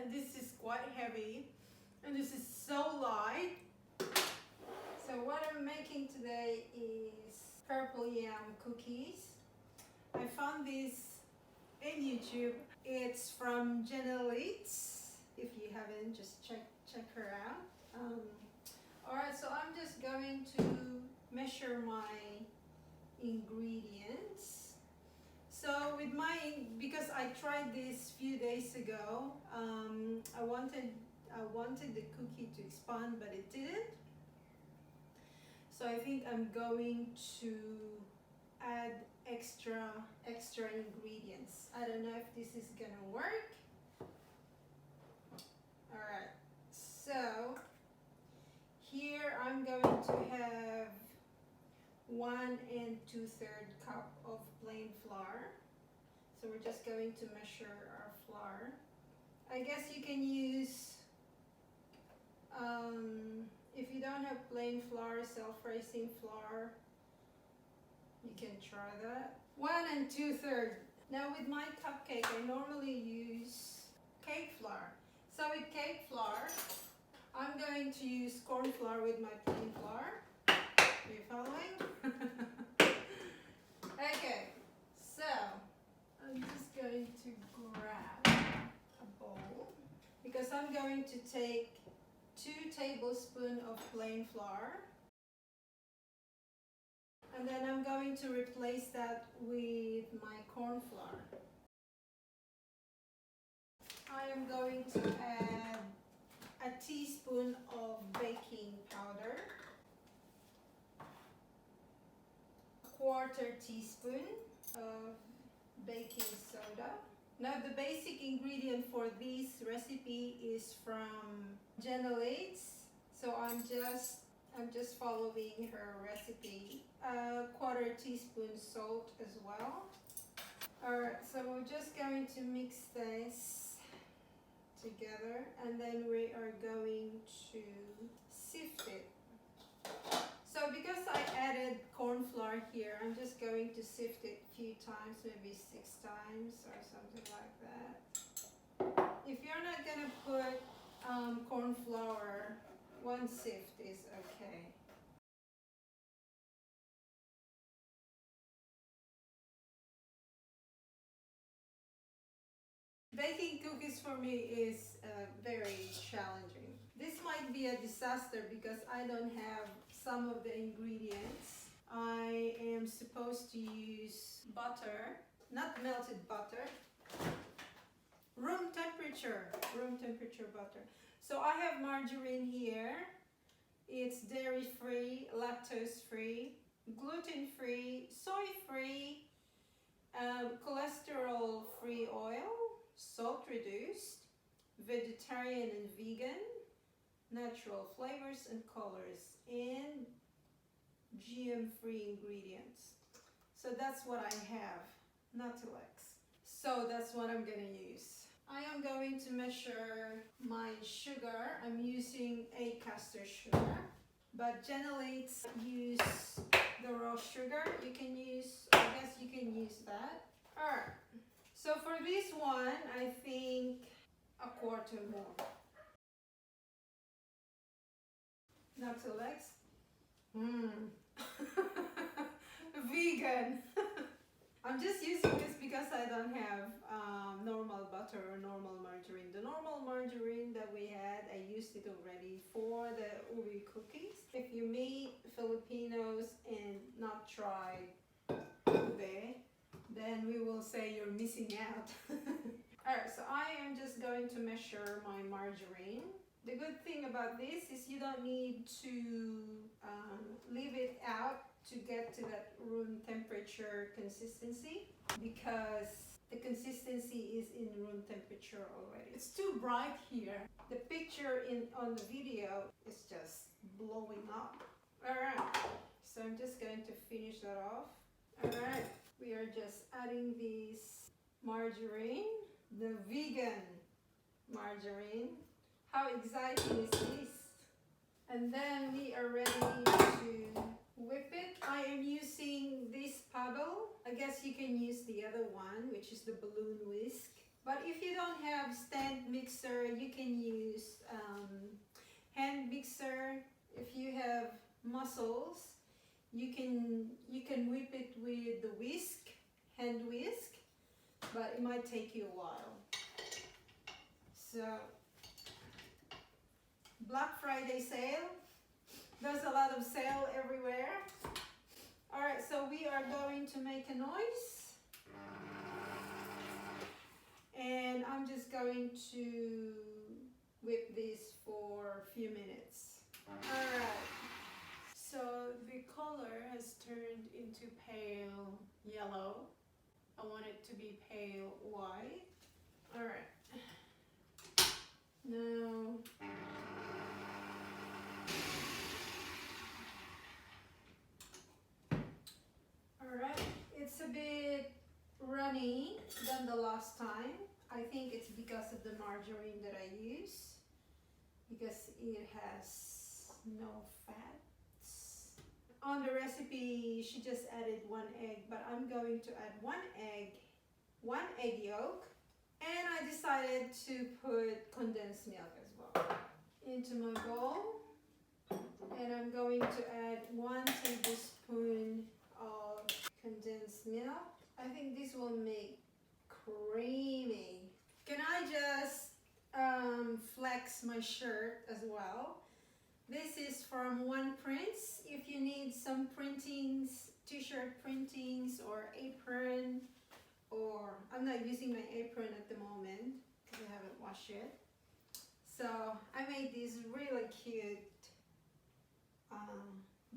and this is quite heavy, and this is so light. So what I'm making today is purple yam cookies. I found this in YouTube. It's from Janelle's. If you haven't, just check her out. Alright, so I'm just going to measure my ingredients. So with because I tried this few days ago, I wanted the cookie to expand, but it didn't. So I think I'm going to add extra ingredients. I don't know if this is gonna work. All right, so here I'm going to have 1 2/3 cup of plain flour. So we're just going to measure our flour. I guess you can use, if you don't have plain flour, self-raising flour, you can try that. 1 2/3. Now with my cupcake, I normally use cake flour. So with cake flour, I'm going to use corn flour with my plain flour. Are you following? Okay, so I'm just going to grab a bowl because I'm going to take 2 tablespoons of plain flour, and then I'm going to replace that with my corn flour. I am going to add a teaspoon of baking powder, a 1/4 teaspoon of baking soda. Now the basic ingredient for this recipe is from Janelle's, so I'm just following her recipe. A 1/4 teaspoon salt as well. Alright, so we're just going to mix this together, and then we are going to sift it. So because I added corn flour here, I'm just going to sift it a few times, maybe 6 times or something like that. If you're not gonna put corn flour, 1 sift is okay. Baking cookies for me is very challenging. This might be a disaster because I don't have some of the ingredients. I am supposed to use butter, not melted butter, room temperature butter. So I have margarine here. It's dairy-free, lactose-free, gluten-free, soy-free, cholesterol-free oil, salt-reduced, vegetarian and vegan, natural flavors and colors, and GM-free ingredients. So that's what I have, Nutillex. So that's what I'm gonna use. I am going to measure my sugar. I'm using a caster sugar, but generally use the raw sugar. You can use, I guess you can use that. Alright, so for this one, I think a 1/4 more. Nutillex. Vegan. I'm just using this because I don't have normal butter or normal margarine. The normal margarine that we had, I used it already for the Ube cookies. If you meet Filipinos and not tried Ube, then we will say you're missing out. Alright, so I am just going to measure my margarine. The good thing about this is you don't need to leave it out to get to that room temperature consistency, because the consistency is in room temperature already. It's too bright here. The picture on the video is just blowing up. Alright, so I'm just going to finish that off. Alright, we are just adding this margarine, the vegan margarine. How exciting is this? And then we are ready to whip it. I am using this paddle. I guess you can use the other one, which is the balloon whisk. But if you don't have stand mixer, you can use hand mixer. If you have mussels, you can whip it with the whisk, hand whisk, but it might take you a while. So Black Friday sale. There's a lot of sale everywhere. All right, so we are going to make a noise. And I'm just going to whip this for a few minutes. All right. So the color has turned into pale yellow. I want it to be pale white. All right. Now, all right. It's a bit runny than the last time. I think it's because of the margarine that I use, because it has no fats. On the recipe, she just added 1 egg, but I'm going to add 1 egg yolk, and I decided to put condensed milk as well into my bowl, and I'm going to add 1 tablespoon of condensed milk. I think this will make creamy. Can I just flex my shirt as well? This is from One Prints. If you need some printings, t-shirt printings or apron, or I'm not using my apron at the moment because I haven't washed it. So I made this really cute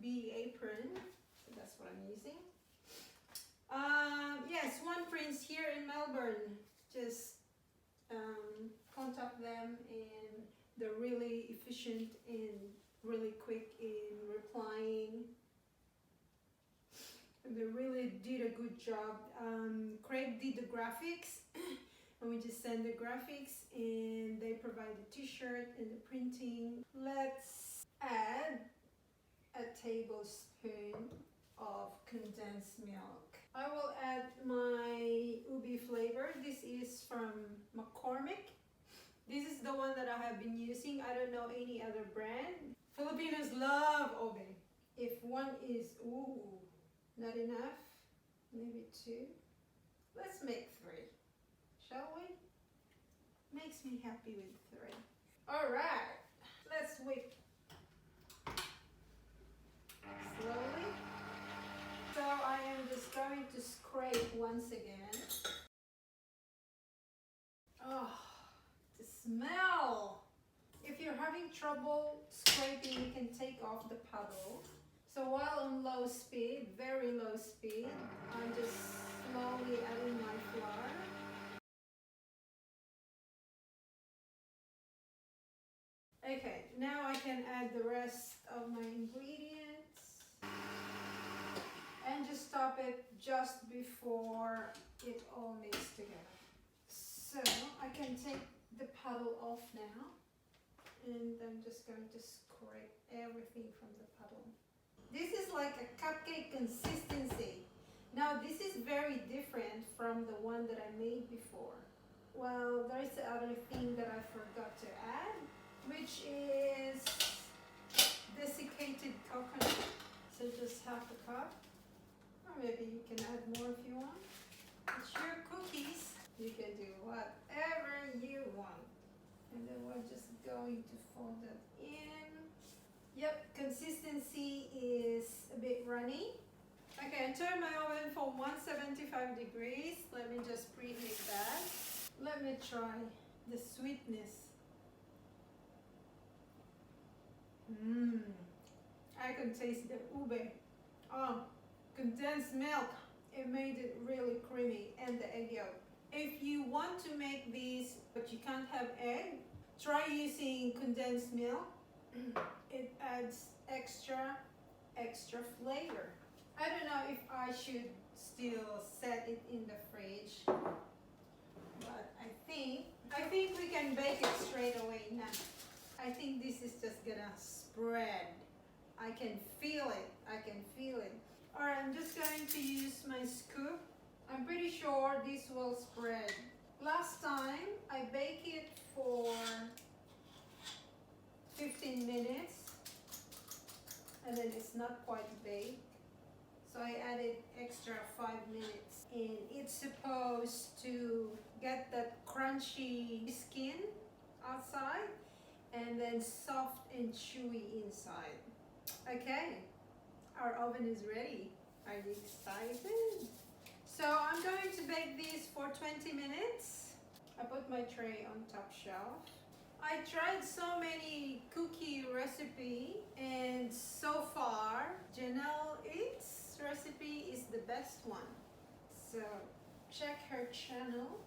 bee apron. So that's what I'm using. Yes, One Prints here in Melbourne. Just contact them, and they're really efficient and really quick in replying. And they really did a good job. Craig did the graphics, and we just send the graphics, and they provide the t-shirt and the printing. Let's add a tablespoon of condensed milk. I will add my Ube flavor. This is from McCormick. This is the one that I have been using. I don't know any other brand. Filipinos love Ube. If one is, not enough, maybe 2. Let's make 3, shall we? Makes me happy with 3. All right, let's whip slowly. So I am just going to scrape once again. Oh, the smell! If you're having trouble scraping, you can take off the puddle. So while on low speed, very low speed, I'm just slowly adding my flour. Okay, now I can add the rest of my ingredients. And just stop it just before it all mixes together. So I can take the puddle off now, and I'm just going to scrape everything from the puddle. This is like a cupcake consistency. Now this is very different from the one that I made before. Well, there is the other thing that I forgot to add, which is desiccated coconut. So just half a cup. Maybe you can add more if you want. It's your cookies. You can do whatever you want. And then we're just going to fold that in. Yep, consistency is a bit runny. Okay, I turned my oven for 175 degrees. Let me just preheat that. Let me try the sweetness. I can taste the ube. Oh. Condensed milk, it made it really creamy, and the egg yolk. If you want to make these but you can't have egg, try using condensed milk. It adds extra flavor. I don't know if I should still set it in the fridge, but I think we can bake it straight away now. I think this is just gonna spread. I can feel it. Alright, I'm just going to use my scoop. I'm pretty sure this will spread Last time I baked it for 15 minutes and then it's not quite baked. So I added extra 5 minutes and it's supposed to get that crunchy skin outside and then soft and chewy inside. Okay, our oven is ready. Are you excited? So I'm going to bake these for 20 minutes. I put my tray on top shelf. I tried so many cookie recipe and so far Janelle Eats recipe is the best one. So check her channel.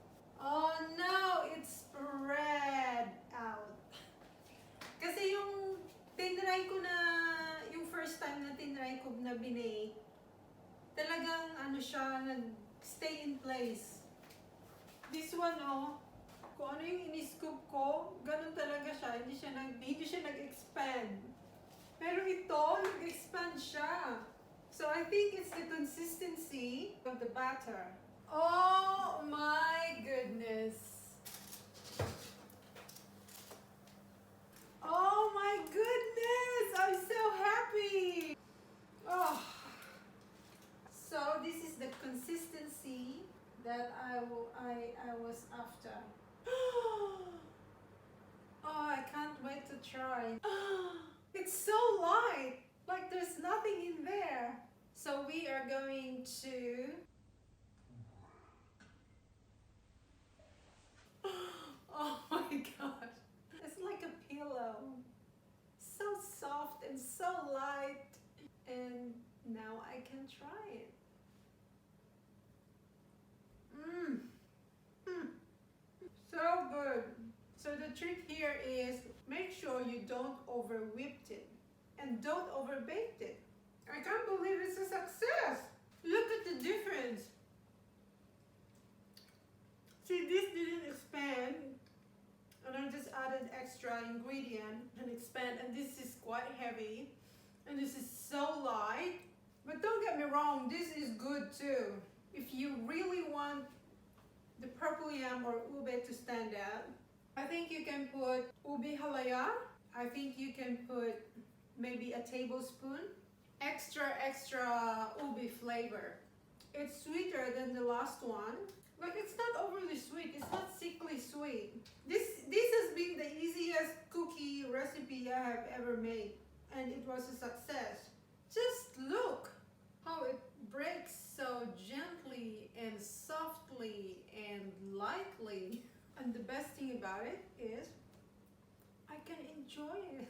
Oh no, it's spread out. Kasi yung tinry ko na, yung first time na tinry ko na binake, talagang ano siya, nag-stay in place. This one, oh, kung ano yung in-scoop ko, ganun talaga siya, hindi siya nag-expand. Pero ito, nag-expand siya. So I think it's the consistency of the batter. Oh my goodness. Oh my goodness, I'm so happy. Oh. So this is the consistency that I was after. Oh, I can't wait to try. It's so light, like there's nothing in there. So we are going to... Oh my god, it's like a pillow. So soft and so light. And now I can try it. So good. So the trick here is make sure you don't over whipped it and don't over baked it. I can't believe it's a success. Look at the difference. See, this didn't expand and I just added extra ingredient and expand, and this is quite heavy and this is so light. But don't get me wrong, this is good too. If you really want the purple yam or ube to stand out, I think you can put ube halaya. I think you can put maybe a tablespoon extra ube flavor. It's sweeter than the last one, but it's not overly sweet. It's not sickly sweet. This has been the easiest cookie recipe I have ever made, and it was a success. Just look how it breaks so gently and softly and lightly. And the best thing about it is I can enjoy it.